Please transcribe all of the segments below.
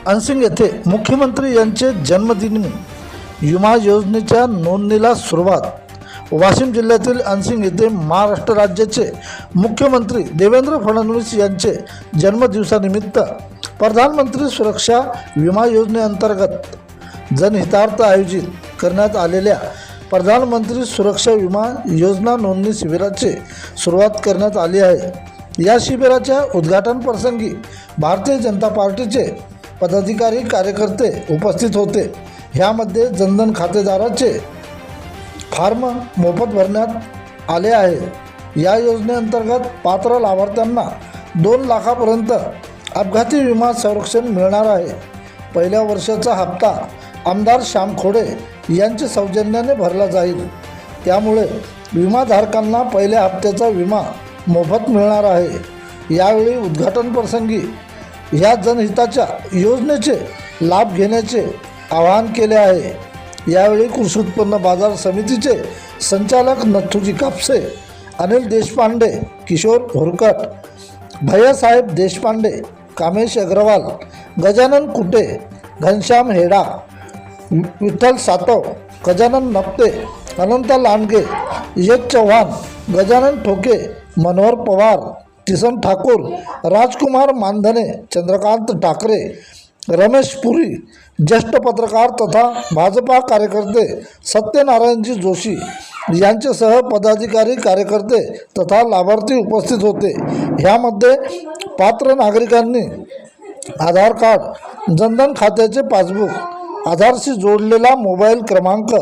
Unseen येथे मुख्यमंत्री यांचे जन्मदिनी विमा योजनेच्या नोंदणीला सुरुवात. वाशिम जिल्ह्यातील अनसिंग येथे महाराष्ट्र राज्याचे मुख्यमंत्री देवेंद्र फडणवीस यांचे जन्मदिवसानिमित्त प्रधानमंत्री सुरक्षा विमा योजनेअंतर्गत जनहितार्थ आयोजित करण्यात आलेल्या प्रधानमंत्री सुरक्षा विमा योजना नोंदणी शिबिराची सुरुवात करण्यात आली आहे. या शिबिराच्या उद्घाटन प्रसंगी भारतीय जनता पार्टीचे पदाधिकारी कार्यकर्ते उपस्थित होते. ह्यामध्ये जनधन खातेदाराचे फॉर्म मोफत भरण्यात आले आहे. या योजनेअंतर्गत पात्र लाभार्थ्यांना 2 लाखापर्यंत अपघाती विमा संरक्षण मिळणार आहे. पहिल्या वर्षाचा हप्ता आमदार श्याम खोडे यांच्या सौजन्याने भरला जाईल. त्यामुळे विमाधारकांना पहिल्या हप्त्याचा विमा मोफत मिळणार आहे. यावेळी उद्घाटन प्रसंगी या जनहिताच्या योजनेचे लाभ घेण्याचे आवाहन केले आहे. यावेळी कृषी उत्पन्न बाजार समितीचे संचालक नथुजी कापसे, अनिल देशपांडे, किशोर हुरकट, भैयासाहेब देशपांडे, कामेश अग्रवाल, गजानन कुटे, घनश्याम हेडा, विठ्ठल सातव, गजानन नपते, अनंत लांडगे, यश चव्हाण, गजानन ठोके, मनोहर पवार, किसन ठाकूर, राजकुमार मानधने, चंद्रकांत ठाकरे, रमेश पुरी, ज्येष्ठ पत्रकार तथा भाजपा कार्यकर्ते सत्यनारायणजी जोशी यांच्यासह पदाधिकारी, कार्यकर्ते तथा लाभार्थी उपस्थित होते. ह्यामध्ये पात्र नागरिकांनी आधार कार्ड, जनधन खात्याचे पासबुक, आधारशी जोडलेला मोबाईल क्रमांक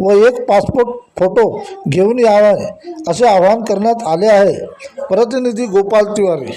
व एक पासपोर्ट फोटो घेऊन यावे असे आवाहन करण्यात आले आहे. प्रतिनिधी गोपाल तिवारी.